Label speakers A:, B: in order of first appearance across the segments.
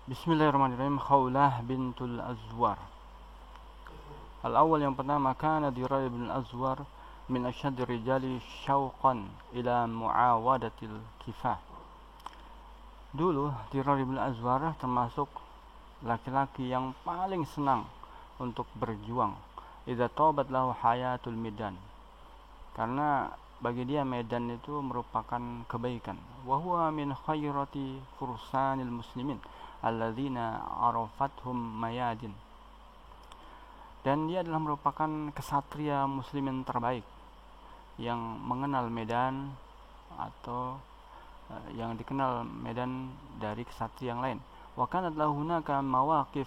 A: Bismillahirrahmanirrahim. Khawlah bintul Azwar. Al-awwal, yang pertama, kana Dirar bin Azwar min asyaddi rijali syauqan ila muawadatil kifah. Dulu Dirar bin Azwar termasuk laki-laki yang paling senang untuk berjuang. Idza tabat lahu hayatul midan. Karena bagi dia medan itu merupakan kebaikan. Wa huwa min khairati fursanil muslimin alladzina arafathum mayadin. Dan dia adalah merupakan kesatria muslimin terbaik yang mengenal medan atau yang dikenal medan dari kesatria yang lain. Wa kanat lahu hunaka mawaqif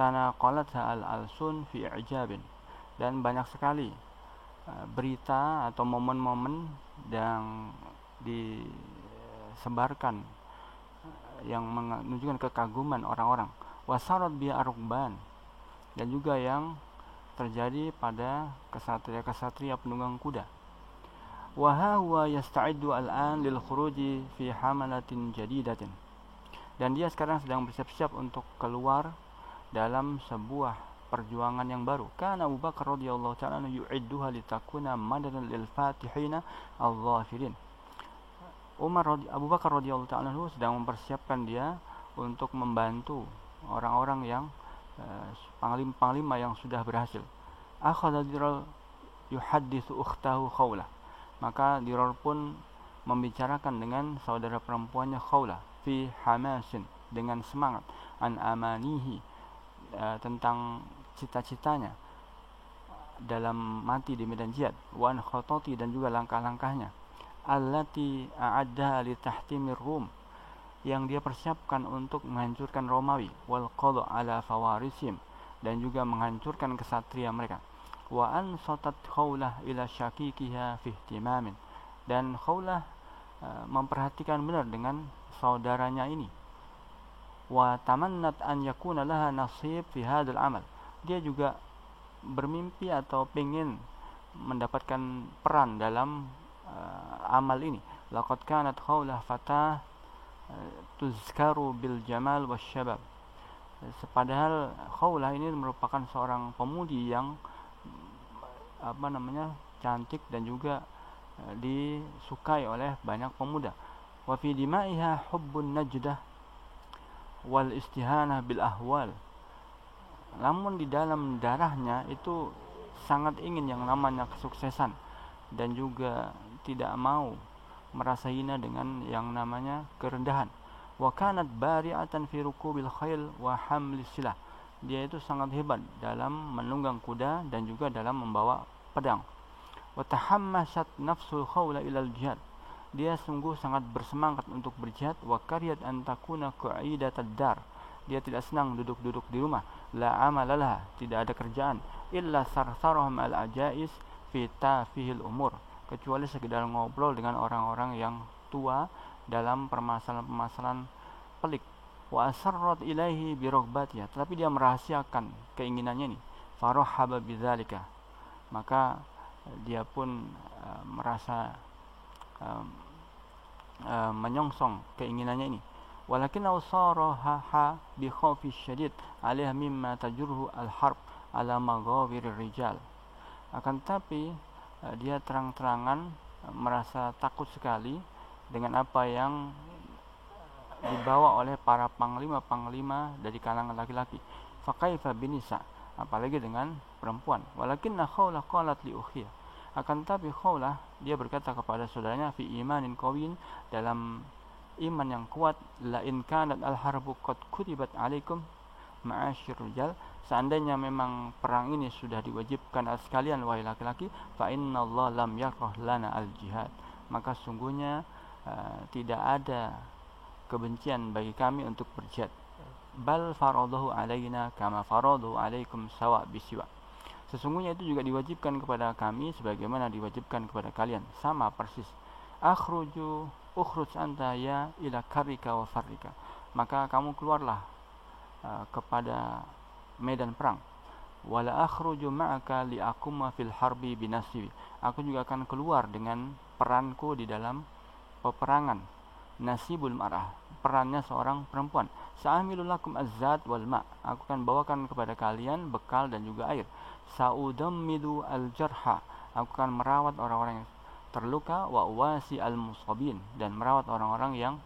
A: tanaqalatha al-alsun fi i'jabin. Dan banyak sekali berita atau momen-momen yang disebarkan yang menunjukkan kekaguman orang-orang. Wasarat bi arukban, dan juga yang terjadi pada kesatria-kesatria penunggang kuda. Wa huwa yasta'iddu al'an lil khuruji fi hamalatin jadidatin. Dan dia sekarang sedang bersiap-siap untuk keluar dalam sebuah perjuangan yang baru. Kana Abu Bakar radhiyallahu ta'ala yu'idduha litakuna madadan lil fatihina al-zafirin. Abu Bakar radhiyallahu ta'ala sedang mempersiapkan dia untuk membantu orang-orang yang panglima yang sudah berhasil. Akhadha Dirar yuhadditsu ukhtahu Khawlah. Maka Dirar pun membicarakan dengan saudara perempuannya Khawlah fi hamasin, dengan semangat, an amanihi, tentang cita-citanya dalam mati di medan jihad, wa an khatati, dan juga langkah-langkahnya, allati a'adda li tahtimir rum, yang dia persiapkan untuk menghancurkan Romawi, wal qada ala fawarisim, dan juga menghancurkan kesatria mereka. Wa an satat Khawlah ila syakikiha fi ihtimamin, dan Khawlah memperhatikan benar dengan saudaranya ini. Wa tamannat an yakuna laha nasib fi hadzal amal, dia juga bermimpi atau ingin mendapatkan peran dalam amal ini. Laqad kanat Khawlah fatah tuzkaru bil jamal wasyabab. Padahal Khawlah ini merupakan seorang pemudi yang cantik dan juga disukai oleh banyak pemuda. Wa fi dimaiha hubbun najdah wal istihanah bil ahwal. Namun di dalam darahnya itu sangat ingin yang namanya kesuksesan dan juga tidak mau merasa hina dengan yang namanya kerendahan. Wa kanat bari'atan fi rukubil khail wa hamlis silah. Dia itu sangat hebat dalam menunggang kuda dan juga dalam membawa pedang. Wa tahammasat nafsul Khawla ilal jihad. Dia sungguh sangat bersemangat untuk berjihad. Wa kariyat an takuna qa'idatad dar. Dia tidak senang duduk-duduk di rumah. La amalalah, tidak ada kerjaan. Illa sarsarahum al-ajais fi tafihil umur, kecuali sekedar ngobrol dengan orang-orang yang tua dalam permasalahan-permasalahan pelik. Wa asarrat ilaihi biroghbatiyah, tetapi dia merahasiakan keinginannya ini. Farahaba bidzalika, maka dia pun merasa menyongsong keinginannya ini. Walakin awsaraha bi khawfi syadid alaiha mimma tajurhu al-harb ala maghawir rijal. Akan tetapi dia terang-terangan merasa takut sekali dengan apa yang dibawa oleh para panglima-panglima dari kalangan laki-laki. Fakaifa binisa, apalagi dengan perempuan. Walakinna Khawlah qalat li ukhiyah. Akan tetapi Khawlah, dia berkata kepada saudaranya, fi imanin qawin, dalam iman yang kuat, la in kanat al-harbu qad kutibat alaikum ma'asyir rijal, seandainya memang perang ini sudah diwajibkan atas kalian wahai laki-laki, fa innallaha lam yakrah lana al-jihad, maka sungguhnya tidak ada kebencian bagi kami untuk berjihad. Bal faradahu alaina kama faradahu alaikum sawa bisiwa. Sesungguhnya itu juga diwajibkan kepada kami sebagaimana diwajibkan kepada kalian, sama persis. Ukhruj anta ya ila karika wa farrika, maka kamu keluarlah kepada medan perang. Wala akhruju ma'aka li aquma fil harbi binasibi, aku juga akan keluar dengan peranku di dalam peperangan. Nasibul mar'ah, perannya seorang perempuan. Sa'amilu lakum az-zat wal ma', aku akan bawakan kepada kalian bekal dan juga air. Sa'udammidu al-jarha, aku akan merawat orang-orang yang terluka. Wa uwasi al-musabin, dan merawat orang-orang yang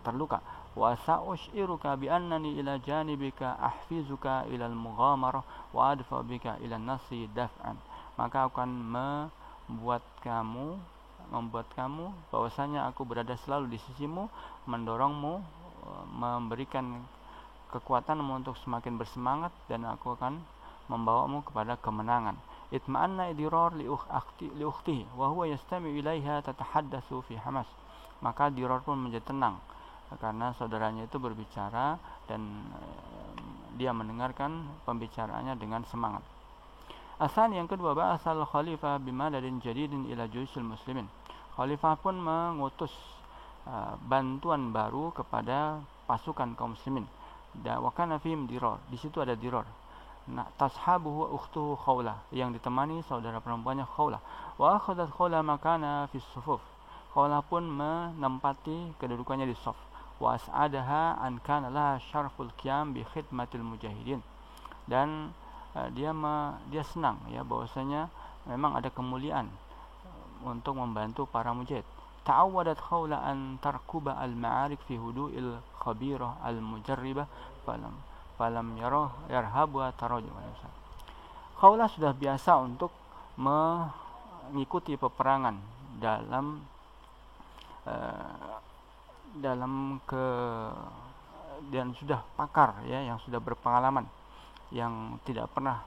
A: terluka. Wa sa'ushiruka bi annani ila janibika ahfizuka ila al-mughamarah wa adfa bika ila nasi daf'an, maka aku akan membuat kamu bahwasanya aku berada selalu di sisimu, mendorongmu, memberikan kekuatanmu untuk semakin bersemangat, dan aku akan membawamu kepada kemenangan. Itma'anna idirar li ukhtihi wa huwa yastami ilaiha tatahaddatsu fi hamas, maka Dirar pun menjadi tenang karena saudaranya itu berbicara dan dia mendengarkan pembicaraannya dengan semangat. Asal yang kedua, ba'asal khalifah bimadadin jadidin ila juyushil muslimin. Khalifah pun mengutus bantuan baru kepada pasukan kaum muslimin. Wa kana fihim Dirar, di situ ada Dirar. Tashabuhu ukhtuhu Khawlah, yang ditemani saudara perempuannya Khawlah. Wa akhadhat Khawlah makana fis sufuf. Khawlah pun menempati kedudukannya di saf. Wa as'adaha an kana laha syarful qiyam bi khidmatil mujahidin, dan dia senang ya bahwasanya memang ada kemuliaan untuk membantu para mujahid. Ta'awwadat Khawla an tarkuba al-ma'arik fi hudu'il khabirah al-mujarribah falam yarhabu tarajum. Khawla sudah biasa untuk mengikuti peperangan dan sudah pakar ya, yang sudah berpengalaman, yang tidak pernah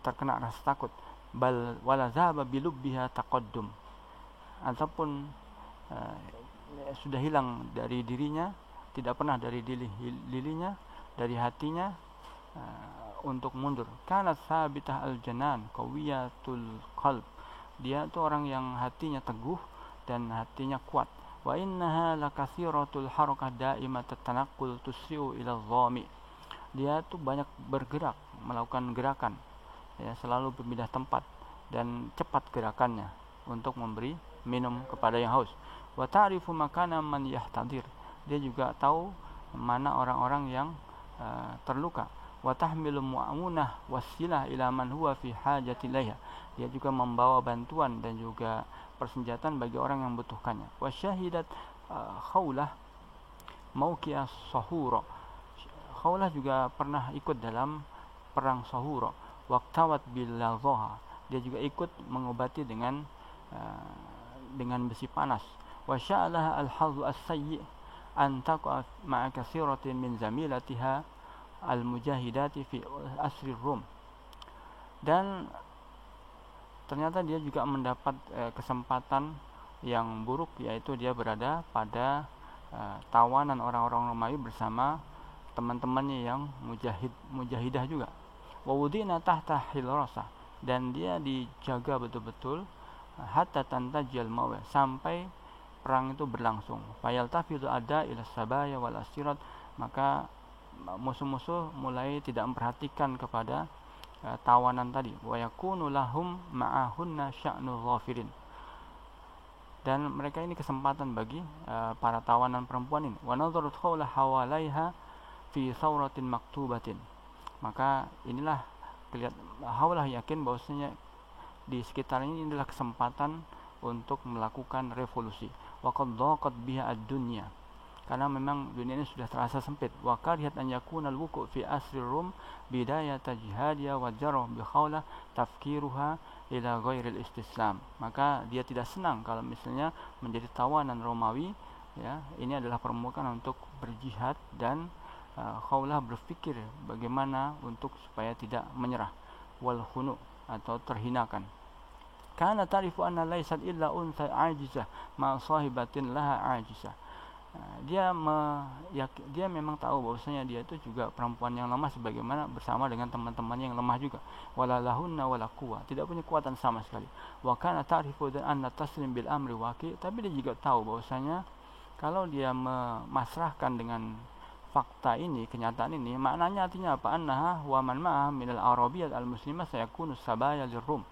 A: terkena rasa takut. Bal wala zaba bilubbiha taqaddum, ataupun sudah hilang dari dirinya, tidak pernah dari dirinya, dari hatinya untuk mundur. Kanat sabitah al-janan qawiyatul qalb, dia itu orang yang hatinya teguh dan hatinya kuat. Wa innaha lakatsiratul harakah daimat tanaqqul tusri'u ila dhami, dia tuh banyak bergerak, melakukan gerakan ya, selalu berpindah tempat dan cepat gerakannya untuk memberi minum kepada yang haus. Wa ta'rifu makana man yahtadir, dia juga tahu mana orang-orang yang terluka. Wa tahmilu mu'amunah wasilah ila man huwa fi hajati ilaiha, dia juga membawa bantuan dan juga persenjataan bagi orang yang membutuhkannya. Wa syahidat Khawlah mauqi'as Sahura, Khawlah juga pernah ikut dalam perang Sahura. Waqtawat bil ladhaha, dia juga ikut mengobati dengan besi panas. Wa sya'alaha al-hadhu as-sayyi an taqa ma'a katsiratin min zamilatiha al-mujahidati fi asri Rum, dan ternyata dia juga mendapat kesempatan yang buruk, yaitu dia berada pada tawanan orang-orang Romawi bersama teman-temannya yang mujahidah juga. Wa wudina tahta hilrasah, dan dia dijaga betul-betul hatta tantajal mawah, sampai perang itu berlangsung. Fayaltafidu ada ila sabaya wal asirat, maka musuh-musuh mulai tidak memperhatikan kepada tawanan tadi. Wa yakunu lahum ma'ahunna sya'nu ghafirin, dan mereka ini kesempatan bagi para tawanan perempuan ini. Wa nadharat Khawlah hawalaiha fi sauratin maktubatin, maka inilah Khawlah yakin bahwasanya di sekitar ini adalah kesempatan untuk melakukan revolusi. Wa qad dhaqat biha ad-dunya, karena memang dunia ini sudah terasa sempit. Wa karihat an yakuna al-wuqu' fi asri Rum bidayat jihadiyah wa jarah bi Khawlah tafkiruha ila ghairil istislam, maka dia tidak senang kalau misalnya menjadi tawanan Romawi ya. Ini adalah permukaan untuk berjihad, dan Khawlah berpikir bagaimana untuk supaya tidak menyerah. Wal khunu, atau terhinakan. Kana ta'rifu anna laysat illa unsa ajizah ma sahibatin laha ajizah, dia memang tahu bahwasanya dia itu juga perempuan yang lemah, sebagaimana bersama dengan teman-temannya yang lemah juga. Wala lahunna wala quwwah, tidak punya kekuatan sama sekali. Wa kana ta'rifu anna taslim bil amri waqi, tapi dia juga tahu bahwasanya kalau dia memasrahkan dengan fakta ini, kenyataan ini, maknanya artinya apa? Annaha wa man ma'ah minal arabiyyat al muslimah sayakunu sabaya lirrum,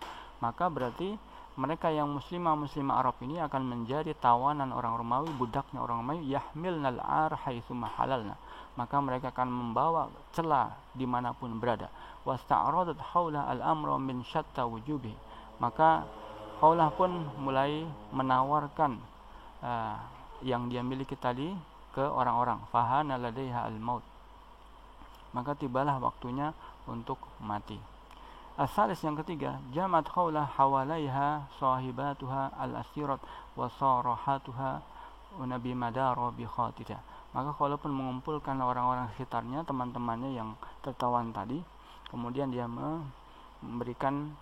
A: maka berarti mereka yang muslimah Arab ini akan menjadi tawanan orang Romawi, budaknya orang Romawi, yahmilnal ar haitsu mahalalna, maka mereka akan membawa celah dimanapun berada. Wasta'radat haula al-amra min syatta wujubi, maka Khawlah pun mulai menawarkan yang dia miliki tadi ke orang-orang. Fahana ladaiha al-maut, maka tibalah waktunya untuk mati. As-salis, yang ketiga, jamat Khawlah hawalaiha sahibatuha al-asirat wa sarahatuha nabi madara bi khatida, maka Khawlah pun mengumpulkan orang-orang sekitarnya, teman-temannya yang tertawan tadi, kemudian dia memberitahu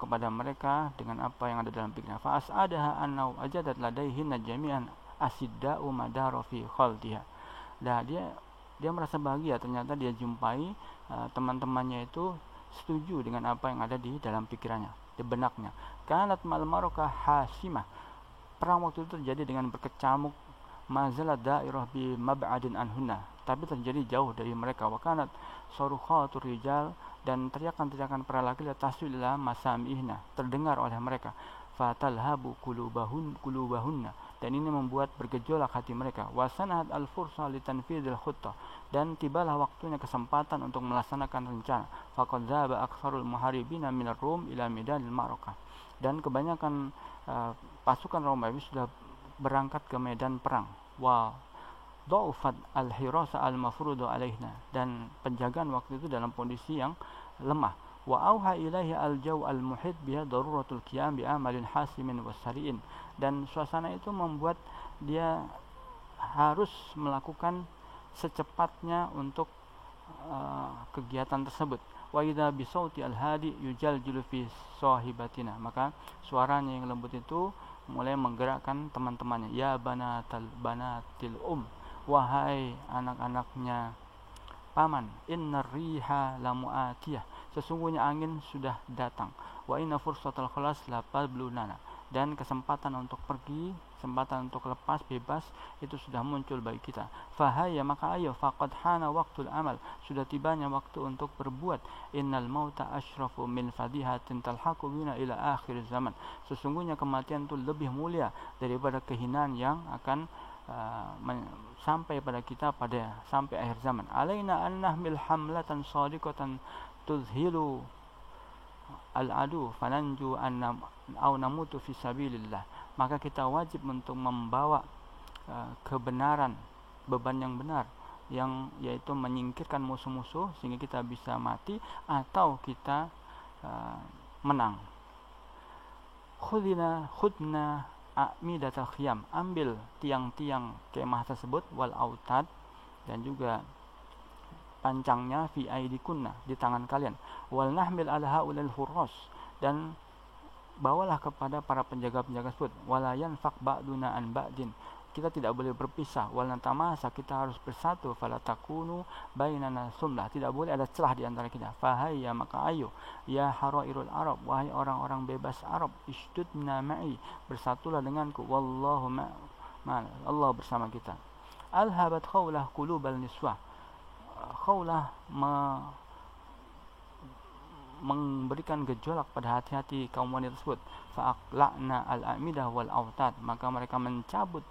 A: kepada mereka dengan apa yang ada dalam pikiran. Fa as'adaha annau ajadat ladaihinna jami'an asidda'u madara fi khaldiha. Nah, dia merasa bahagia, ternyata dia jumpai teman-temannya itu setuju dengan apa yang ada di dalam pikirannya, di benaknya. Kanat mal maraka hasimah, perang waktu itu terjadi dengan berkecamuk. Mazalat dairah bi mab'adin anhunna, tapi terjadi jauh dari mereka. Wa kanat sarukhatur rijal, dan teriakan-teriakan para laki-laki taswila masamihna, terdengar oleh mereka. Fatalhabu kulubahunna, dan ini membuat bergejolak hati mereka. Wasanahat al-fursa litanfidil khutah, dan tibalah waktunya, kesempatan untuk melaksanakan rencana. Faqad dhaba aktsarul muharibina minar rum ila midanil ma'rakah, dan kebanyakan pasukan Romawi sudah berangkat ke medan perang. Wa dha'ufat al-hirasa al-mafrudu alaihna, dan penjagaan waktu itu dalam kondisi yang lemah. Wa auha ilaihi al-jaw al-muhit biha daruratul qiyam bi amalin hasimin wasari'in, dan suasana itu membuat dia harus melakukan secepatnya untuk kegiatan tersebut. Wa idza bi sauti al-hadi yujaljilu fi sahibatina, maka suaranya yang lembut itu mulai menggerakkan teman-temannya. Ya banatil wahai anak-anaknya paman, innar riha lamu'atiyah, sesungguhnya angin sudah datang. Wa inna fursatal khalas la tablunana, dan kesempatan untuk pergi, kesempatan untuk lepas bebas itu sudah muncul bagi kita. Fahaya, maka ayo, faqad hana waqtul amal, sudah tibanya waktu untuk berbuat. Innal mauta asyrafu min fadihatin talhaqu bina ila akhir zaman, sesungguhnya kematian itu lebih mulia daripada kehinaan yang akan sampai pada kita sampai akhir zaman. Alaina an nahmil hamlatan sadiqatan tuzhilu al-adu fananju au namutu fi sabilillah, maka kita wajib untuk membawa kebenaran, beban yang benar, yang yaitu menyingkirkan musuh-musuh sehingga kita bisa mati atau kita menang. Khudna a'midatal khiyam, ambil tiang-tiang kemah tersebut, wal autad, dan juga pancangnya, fi aidikunna, di tangan kalian, wal nahmil ala haulal hurras, dan bawalah kepada para penjaga-penjaga tersebut. Wala yanfaq ba'duna an ba'din, kita tidak boleh berpisah. Wal natamasa, kita harus bersatu. Fala takunu bainana sumlah, tidak boleh ada celah di antara kita. Fahayya, maka ayo, ya harairul arab, wahai orang-orang bebas Arab, ishtudna ma'i, bersatulah denganku. Wallahu ma'ana, Allah bersama kita. Alhabat Khawlah qulubal niswah, Khawlah memberikan gejolak pada hati-hati kaum wanita tersebut. Fa'aqla'na al-amidah wal autad, maka mereka mencabut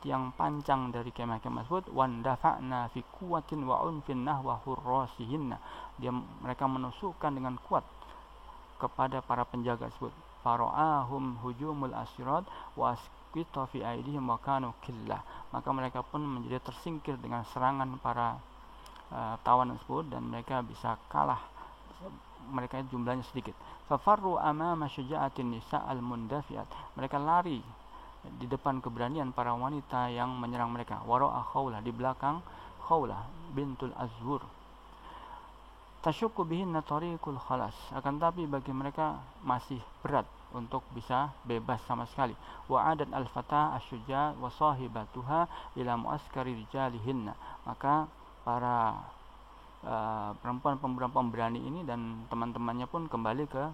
A: tiang pancang dari kemah-kemah tersebut. Wandafa'na fi quwwatin wa unfin nahwa hurrasihinna, mereka menusukkan dengan kuat kepada para penjaga tersebut. Fara'ahum hujumul asirat wa asqita fi aidihim wa kanu killah, maka mereka pun menjadi tersingkir dengan serangan para tawanan tersebut, dan mereka bisa kalah, mereka jumlahnya sedikit. Fafarru amama syuja'atin nisa al-mundafiat, mereka lari di depan keberanian para wanita yang menyerang mereka. Wara'a Khawlah, di belakang Khawlah bintul Azhur. Tasyukku bihinna tariqul khalas, akan tapi bagi mereka masih berat untuk bisa bebas sama sekali. Wa adat al-fatah asy-syuja' wa sahibatuha ila muaskari rijalihinna, maka para perempuan-perempuan pemberani ini dan teman-temannya pun kembali ke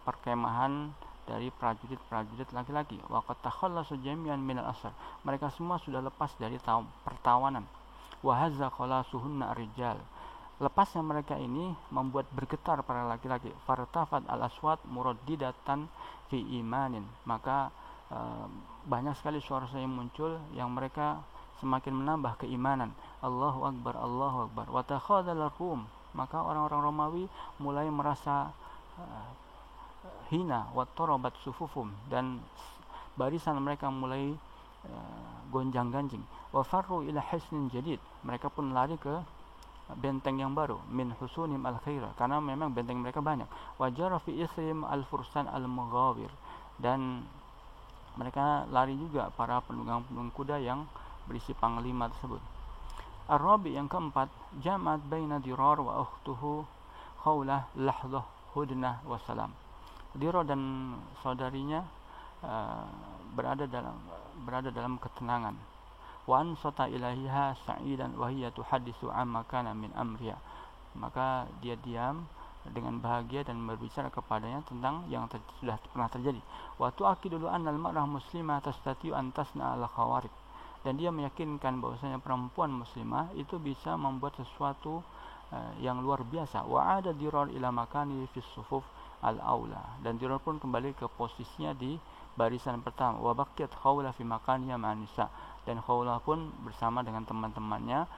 A: perkemahan dari prajurit-prajurit laki-laki. Wa qad takhallasu jami'an minal asr, mereka semua sudah lepas dari pertawanan. Wa hazza khalasuhunna ar-rijal, Lepasnya mereka ini membuat bergetar para laki-laki. Fartafat al-aswat muraddidatan fi imanin. Maka banyak sekali suara-suara yang muncul yang mereka semakin menambah keimanan. Allahu Akbar, Allahu Akbar. Wa takhadhal rum. Maka orang-orang Romawi mulai merasa hina. Wa tarabat sufufum. Dan barisan mereka mulai gonjang-ganjing. Wa farru ila hisnin jadid. Mereka pun lari ke benteng yang baru, min husunim al-khaira, karena memang benteng mereka banyak. Wajara fi isrim al-fursan al-mughawir, dan mereka lari juga para penunggang-penunggang kuda yang berisi panglima tersebut. Ar-rabi yang keempat, jama'at baina Dirar wa ukhtuhu Khawlah lahdah hudnah wa salam. Dirar dan saudarinya berada dalam ketenangan. Wa ansata ilahiha sa'idan wa hiya tuhaddisu amma kana min amriha. Maka dia diam dengan bahagia dan berbicara kepadanya tentang yang sudah pernah terjadi. Wa tu'akidu anna al-mar'ah muslimah tastati'u an tasna'a al-khawarib. Dan dia meyakinkan bahwasanya perempuan muslimah itu bisa membuat sesuatu yang luar biasa. Wa ada Dirar ila makani fi sufuf al-aula. Dan Dirar pun kembali ke posisinya di barisan pertama. Wa baqiyat Khawlah fi makaniha ma'an nisa. Dan Khawlah pun bersama dengan teman-temannya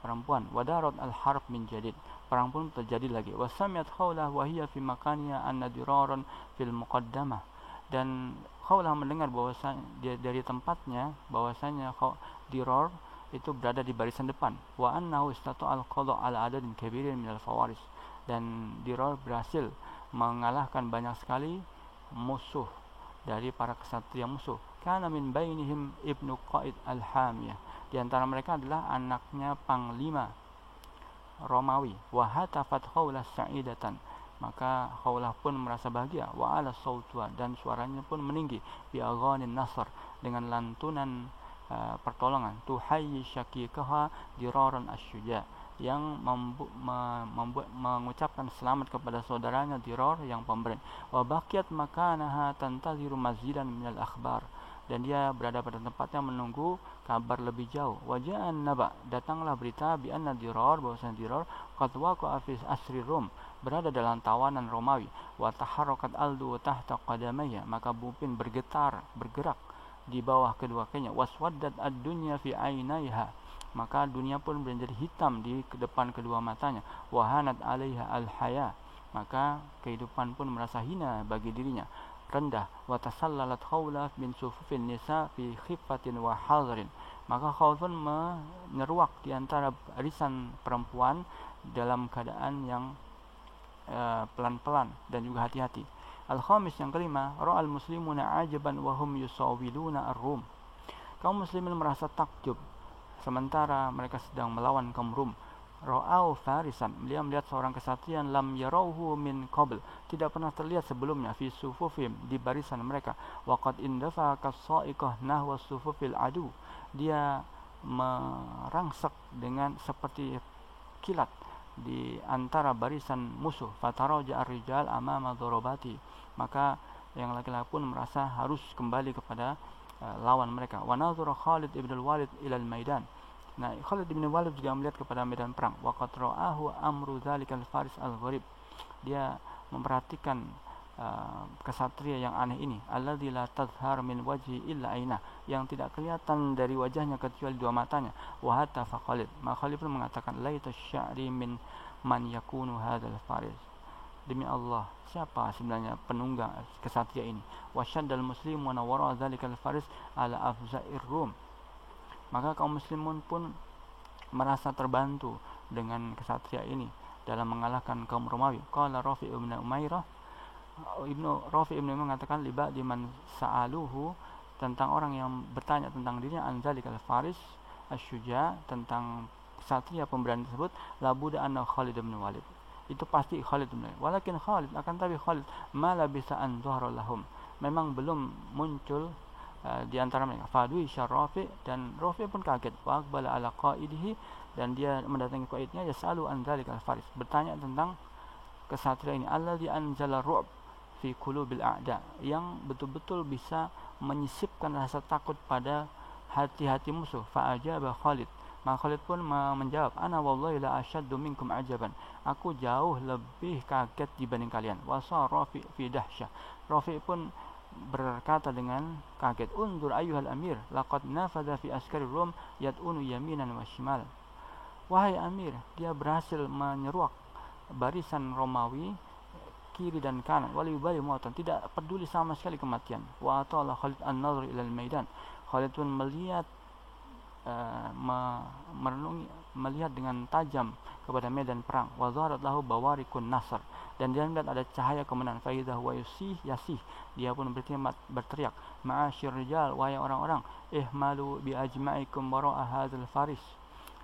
A: perempuan. Wadarat al-harb min jadid. Perang pun terjadi lagi. Wasamiat Khawlah wa hiya fi makaniha anna Diraran fil muqaddamah. Dan Khawlah mendengar bahwasanya dari tempatnya bahwasanya Dirar itu berada di barisan depan. Wa annahu istata'al qada ala adadin kabirin minal fawaris. Dan Dirar berhasil mengalahkan banyak sekali musuh dari para kesatria musuh. Kana min bainihim ibnu Qaid al-Hamiyah. Di antara mereka adalah anaknya panglima Romawi. Wa hatafat Khawlah sa'idatan. Maka Khawlah pun merasa bahagia. Wa ala sautwa, dan suaranya pun meninggi. Bi aghanin nasr, dengan lantunan pertolongan. Tuhayyi syakikaha Diraran asy-syuja, yang mengucapkan selamat kepada saudaranya Dirar yang pemberani. Wa baqiyat makanaha tantaziru mazidan minal akhbar. Dan dia berada pada tempatnya menunggu kabar lebih jauh. Waja'an naba, datanglah berita bi anna Dirar, bahwasanya Dirar qad waqa'a fi asri Rum, berada dalam tawanan Romawi. Wa taharrakat aldu tahta qadamayya, maka bumi pun bergerak di bawah kedua kakinya. Waswaddat ad-dunya fi ainaiha, maka dunia pun menjadi hitam di depan kedua matanya. Wahanat alaiha al-haya, maka kehidupan pun merasa hina bagi dirinya, rendah. Wa tasallalat Khawlah min sufufin nisa fi khifatin wa hadrin, maka Khawlah pun menyeruak di antara barisan perempuan dalam keadaan yang pelan-pelan dan juga hati-hati. Al-khamis yang kelima, ra'al muslimuna ajaban wa hum yusawiluna ar-rum. Kaum muslimin merasa takjub sementara mereka sedang melawan kaum Rum. Ra'au farisan, dia melihat seorang kesatria lam yarauhu min qabl, tidak pernah terlihat sebelumnya, fi sufufim, di barisan mereka. Waqad indafa kas-sa'iqah nahwa sufufil adu, dia merangsek dengan seperti kilat di antara barisan musuh. Fataraja ar-rijal amama darabati, maka yang laki-laki pun merasa harus kembali kepada lawan mereka. Wa nazara Khalid ibn al-Walid ila al-maidan. Nah, Khalid ibn al-Walid juga melihat kepada medan perang. Wa qad ra'ahu amru dzalikal faris al-gharib. Dia memperhatikan kesatria yang aneh ini. Alladzi la tadhhar min wajhi illa aina, yang tidak kelihatan dari wajahnya kecuali dua matanya. Wa hatta fa Khalid, maka Khalid pun mengatakan, laita sya'ri min man yakunu hadzal faris. Demi Allah, siapa sebenarnya penunggang kesatria ini? Wasyaddal muslimuna wara dzalikal faris ala afza'ir rum, maka kaum muslimun pun merasa terbantu dengan kesatria ini dalam mengalahkan kaum Romawi. Qala Rafi' ibn Umairah, Rafi' ibn Umairah mengatakan, liba diman sa'aluhu, tentang orang yang bertanya tentang dirinya, anzalikal faris asy-syuja, tentang kesatria pemberani tersebut, labuda anna Khalid bin Walid, itu pasti Khalid bin Walid. Walakin Khalid, akan tapi Khalid, mala bisa an zuhra lahum, memang belum muncul di antara mereka. Fadui syarrafi, dan Rafi pun kaget. Wa aqbala ala qaidihi, dan dia mendatangi qaidnya, yasalu an dzalikal faris, bertanya tentang kesatria ini. Alladzi anzala ru'b fi qulubil a'da, yang betul-betul bisa menyisipkan rasa takut pada hati-hati musuh. Fa ajaba Khalid, Maka Khalid pun menjawab, ana wallahi la asyaddu minkum ajaban, aku jauh lebih kaget dibanding kalian. Wasa Rafi fi dahsyah, Rafi pun berkata dengan kaget, undur ayyuhal amir, laqad nafadha fi askari rum yad'unu yaminan wa shimal. Wahai amir, dia berhasil menyeruak barisan Romawi kiri dan kanan, wali ubali muatan, tidak peduli sama sekali kematian. Wa atala Khalid an-nazar ila al-maidan, Khalid pun melihat merenungi, melihat dengan tajam kepada medan perang. Wa zaharat lahu bawarikun nasr, dan dia melihat ada cahaya kemenangan. Fa idza huwa yasih, dia pun berteriak, ma'asyir rijal, wahai orang-orang, ihmalu bi ajma'ikum wara'a hadzal faris,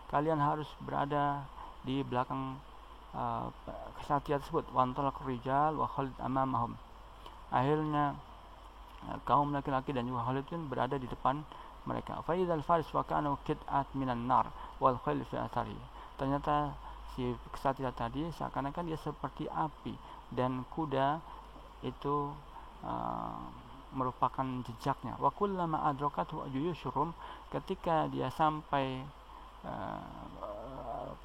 A: kalian harus berada di belakang kesatria tersebut. Wantalaq rijal wa Khalid amamahum, akhirnya kaum laki-laki dan juga Khalid pun berada di depan mereka. Faidal faris wa kanu qit'at minan nar wal khayl fi athari, ternyata si kesatria tadi seakan-akan dia seperti api dan kuda itu merupakan jejaknya. Wa kullama adrakathu juyusyurum, ketika dia sampai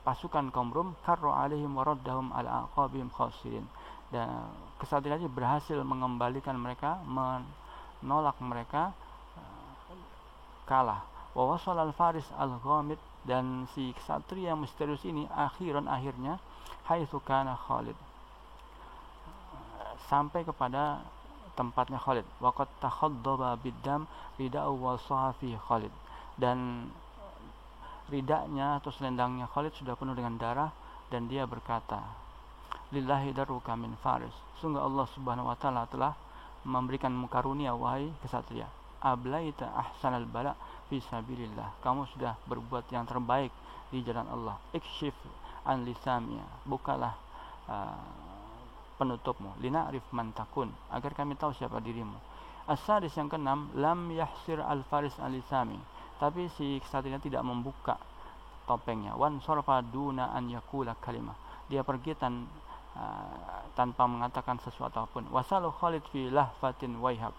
A: pasukan kaum Rum, karru alaihim wa raddahum ala aqabihim khasirin, dan kesatria tadi berhasil mengembalikan mereka, menolak mereka kalah. Wa wasal al-faris al-ghamid, dan si ksatria misterius ini akhirnya haitsu kana Khalid, sampai kepada tempatnya Khalid. Wa qad takhaddaba biddam rida'u wa sahafi Khalid, dan ridaknya atau selendangnya Khalid sudah penuh dengan darah, dan dia berkata, lillahi daruka min faris, sungguh Allah subhanahu wa ta'ala telah memberikan karunia wahai kesatria. Ablaita ahsanal bala fi sabilillah, kamu sudah berbuat yang terbaik di jalan Allah. Ikshif an lisamia, bukalah penutupmu, lina'rif man takun, agar kami tahu siapa dirimu. As-sadis, yang keenam, lam yahsir al-faris an lisami, tapi si kesatria tidak membuka topengnya. Wan sarfa duna an yakula kalimah, dia pergi tanpa mengatakan sesuatu apapun. Wasalu Khalid fi lahfatin waihab,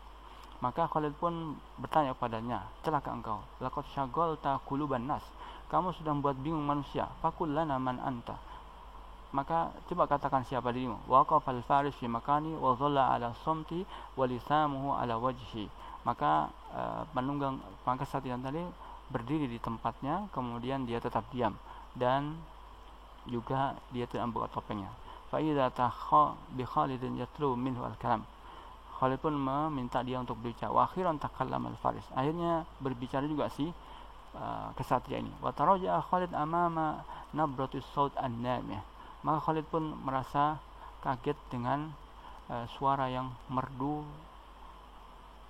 A: maka Khalid pun bertanya kepadanya, celaka engkau, laqad syaghalta quluban nas, kamu sudah membuat bingung manusia. Faqul lana man anta, maka coba katakan siapa dirimu. Waqafal faris fi makani wa dhalla ala samti wa lisamuhu ala wajhi, maka penunggang pangkat satria tadi berdiri di tempatnya, kemudian dia tetap diam dan juga dia tidak membuka topengnya. Fa idza takha bi Khalidin yatlu minhu al-kalam, Khalid pun meminta dia untuk berbicara. Wa akhiran takallama al-faris, akhirnya berbicara juga si kesatria ini. Wa taraja Khalid amama nabratus saut an-namih, maka Khalid pun merasa kaget dengan suara yang merdu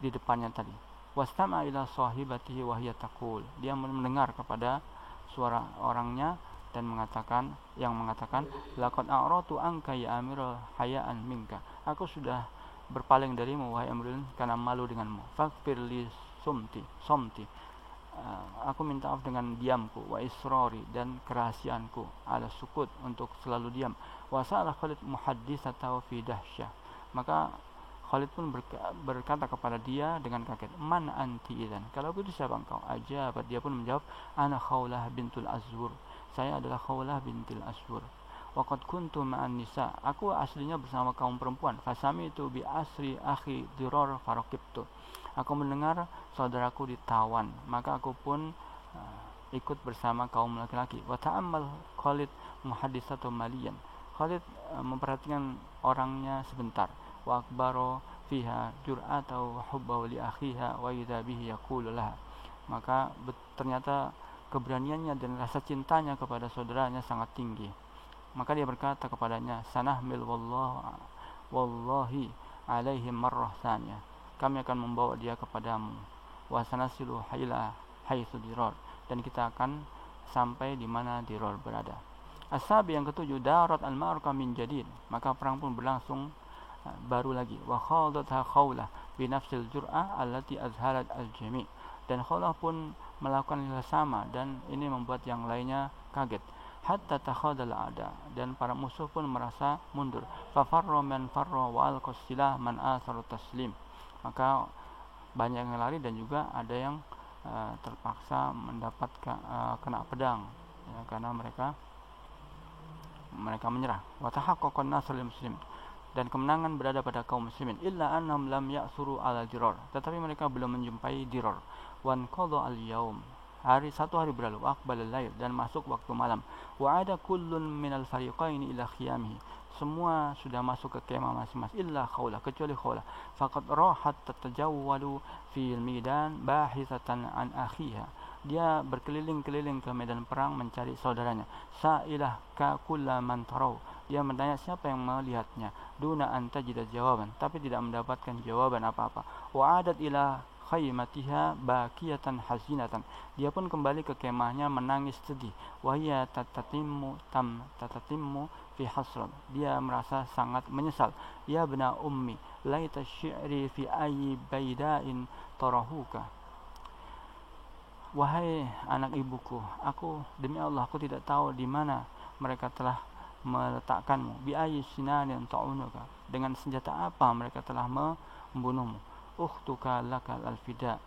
A: di depannya tadi. Wastama ila sahibatihi wa hiya taqul, dia mendengar kepada suara orangnya dan mengatakan laqad a'ratu anka ya amirul haya'an minka, aku sudah berpaling darimu wahai Amrul karena malu denganmu. Faghfir li somti, aku minta maaf dengan diamku, wa israri, dan kerahasiaanku, ala sukut, untuk selalu diam. Wa sa'ala Khalid muhadditsatahu fi dahsyah, maka Khalid pun berkata kepada dia dengan kaget, man anti idzan, kalau begitu siapa engkau? Ajab, dia pun menjawab, ana Khawlah bintul Azwur, saya adalah Khawlah bintul Azwur. Waqad kuntu ma'an nisa, aku aslinya bersama kaum perempuan. Fasami itu bi asri akhi Dirar faraqibtu, aku mendengar saudaraku ditawan, maka aku pun ikut bersama kaum laki-laki. Wa ta'ammal Khalid muhadditsatu maliyan, Khalid memperhatikan orangnya sebentar. Wa akbaro fiha jur'atau wa hubbahu li akhiha wa idza bihi yaqulu laha, maka ternyata keberaniannya dan rasa cintanya kepada saudaranya sangat tinggi. Maka dia berkata kepadanya, sanahmil wallahi alaihi marrah tsaniyah, kami akan membawa dia kepadamu. Wa sanasilu haila haitsu Dirar, dan kita akan sampai di mana Dirar berada. As-sabi, yang ketujuh, darat al-ma'araka min jadid, maka perang pun berlangsung baru lagi. Wa khadatha Khawlah bi nafsil jur'ah allati azharat al-jami', dan Khawlah pun melakukan hal sama, dan ini membuat yang lainnya kaget. Hatta takhadal ada, dan para musuh pun merasa mundur. Fa farra man farra wa alqasilah man athar taslim, maka banyak yang lari dan juga ada yang terpaksa mendapatkan kena pedang, ya, karena mereka menyerah. Wa tahaqqaqan nasrul muslim, dan kemenangan berada pada kaum muslimin, illa annahum lam ya'suru ala dirar, tetapi mereka belum menjumpai dirar. Wan qadha al yaum, satu hari berlalu, aqbalal lail, dan masuk waktu malam, wa ada kullun minal fariqaini ila khiyamihi, semua sudah masuk ke kemah masing-masing, illa khawlah, kecuali khawlah. Faqad rahat tatajawwalu fil midan bahithatan an akhiha, dia berkeliling-keliling ke medan perang mencari saudaranya. Sa'ilah ka kullaman tarau, dia bertanya siapa yang melihatnya. Duna an tajida jawaban, tapi tidak mendapatkan jawaban apa-apa. Wa adat ila khaymatiha bakiyatan hazinatan, dia pun kembali ke kemahnya menangis sedih. Wa hiya tatatimmu fi hasran, dia merasa sangat menyesal. Ya bena ummi laita syi'ri fi ayyi baidain tarahuka, wahai anak ibuku, aku demi Allah aku tidak tahu di mana mereka telah meletakkanmu. Bi ayyi sinanin ta'unuka, dengan senjata apa mereka telah membunuhmu. Ukhtuka lakal alfida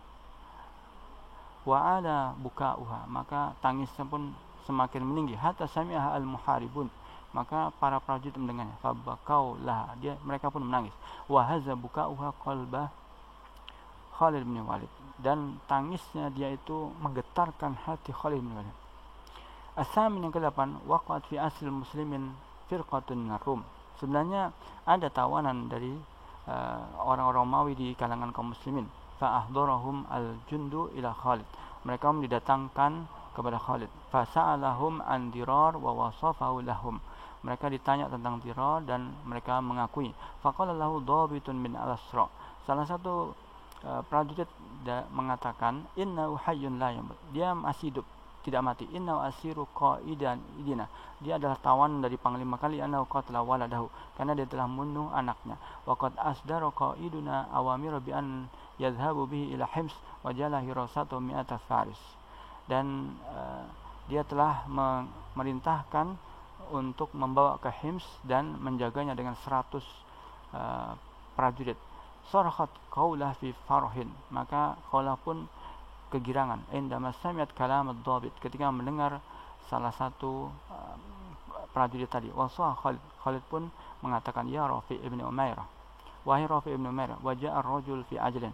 A: wa ala bukauha, maka tangisnya pun semakin meninggi. Hatta sami'aha al-muharibun, maka para prajurit mendengarnya. Fabakau lah, mereka pun menangis. Wa haza bukauha qalba Khalid bin Walid, dan tangisnya dia itu menggetarkan hati Khalid bin Walid. As-samin, yang ke-8, waqa'at fi asl muslimin firqatun Rum, sebenarnya ada tawanan dari orang-orang Romawi di kalangan kaum muslimin. Fa'ahdharahum al-jundu ila Khalid, mereka didatangkan kepada Khalid. Fasa'alahum an dirar wa wasafahu lahum, mereka ditanya tentang dirar dan mereka mengakui. Faqala lahu dhabitun min al-asra, salah satu prajurit mengatakan, inna hayyun la yamut, dia masih hidup, tidak mati. Inna asiru qaidan idina, dia adalah tawan dari panglima kali. Anna qatala waladahu, karena dia telah membunuh anaknya. Wa qad asdara qaiduna awamir bi an yadhhabu bihi ila Hims wa jala hirasatu mi'ata faris, dan dia telah memerintahkan untuk membawa ke Hims dan menjaganya dengan 100 prajurit. Sarahat qaulah fi farhin, maka qaulah pun kegirangan. Indama sami'at kalam ad-dhabit, ketika mendengar salah satu prajurit tadi. Wasa Khalid pun mengatakan, ya Rafi ibn Umairah, wahai Rafi ibn Umairah, waja'a ar-rajul fi ajlin,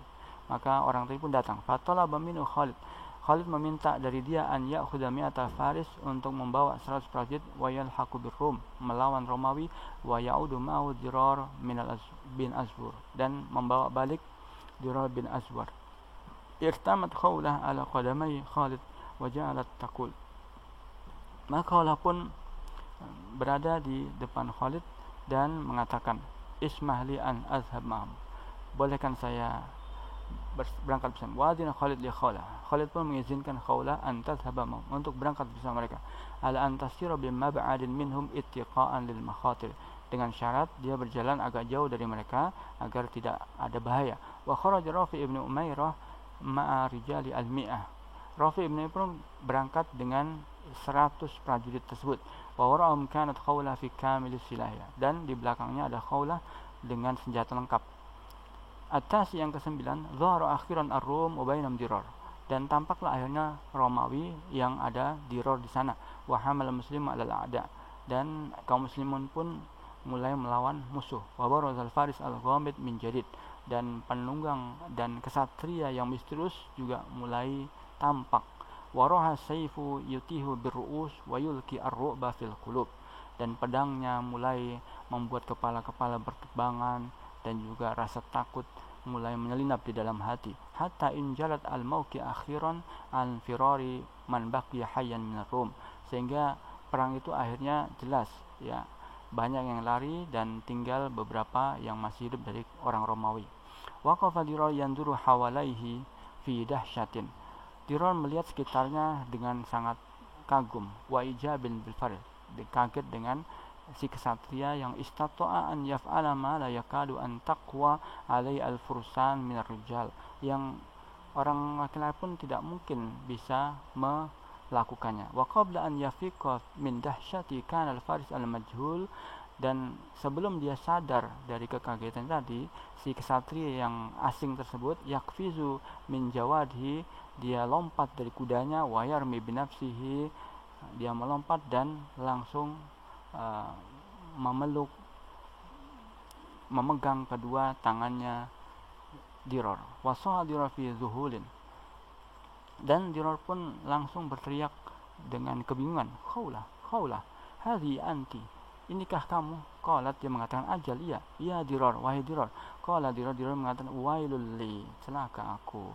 A: maka orang tadi pun datang. Fatalaba minhu Khalid meminta dari dia an ya'khudha mi'ata faris, untuk membawa 100 prajurit, wa yalhaqu bir-Rum, melawan Romawi, wa ya'udu ma'u Dirar bin Azwar, dan membawa balik Dirar bin Azwar. Irtamat khawlah ala qadamai Khalid wa ja'alat taqul, maka Khawlah pun berada di depan Khalid dan mengatakan, ismahli an azhab ma'am, bolehkan saya berangkat bersama. Wadina Khalid li Khawlah, Khalid pun mengizinkan Khawlah an tadhhaba ma'am, untuk berangkat bersama mereka. Ala an tasira bi mab'adin minhum ittiqa'an lil makhatir, dengan syarat dia berjalan agak jauh dari mereka agar tidak ada bahaya. Wa kharaja Rafi ibn Umairah ma'a rijali al-mi'ah, Rafi ibn Umairah pun berangkat dengan 100 prajurit tersebut. Wa wara'um kanat Khawlah fi kamil silahiyah, dan di belakangnya ada Khawlah dengan senjata lengkap. Atas yang ke-9, zahara akhiran ar-Rum wa bainam Dirar, dan tampaklah akhirnya Romawi yang ada Dirar di sana. Wa hamal muslimu 'alal a'da, dan kaum muslimun pun mulai melawan musuh. Wa barazal faris al-ghamid min jadid, dan penunggang dan kesatria yang misterius juga mulai tampak. Wa raha sayfu yutihu birru'us wa yulki ar-ru'ba fil qulub, dan pedangnya mulai membuat kepala-kepala berterbangan, dan juga rasa takut mulai menyelinap di dalam hati. Hatta injalat al-mauqi akhiran an firari man baqiya hayyan min Rum, sehingga perang itu akhirnya jelas, ya, banyak yang lari dan tinggal beberapa yang masih hidup dari orang Romawi. Waqafa Dirar yanzuru hawalaihi fi dahsyatin, Dirar melihat sekitarnya dengan sangat kagum. Wa ijabin bil farid, kaget dengan si kesatria yang istata'a an yaf'ala ma la yakadu an taqwa alai al-fursan minar rijal, yang orang laki-laki pun tidak mungkin bisa melakukannya. Wa qabla an yafiqa min dahsyati kana al-faris al-majhul, Dan sebelum dia sadar dari kekagetan tadi, si kesatria yang asing tersebut yakfizu min jawadhi, dia lompat dari kudanya, wayarmi binafsihi, dia melompat dan langsung memegang kedua tangannya Diror. Wasaha Diror fi zuhulin, dan Diror pun langsung berteriak dengan kebingungan, khaulah hadhi anti, inikah kamu? Qalat, dia mengatakan, ajal, iya, ya Diror, wahai Diror. Qala Diror mengatakan, wailul li, celaka aku,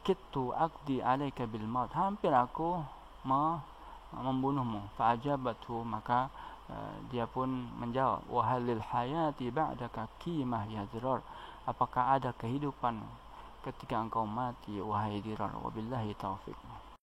A: kittu aqdi alaika bil maut, hampir aku membunuhmu. Fa'ajabathu, maka dia pun menjawab, wahalil hayati ba'daka qimah ya Diror, apakah ada kehidupan ketika engkau mati wahai Diror. Wabillahi taufiq.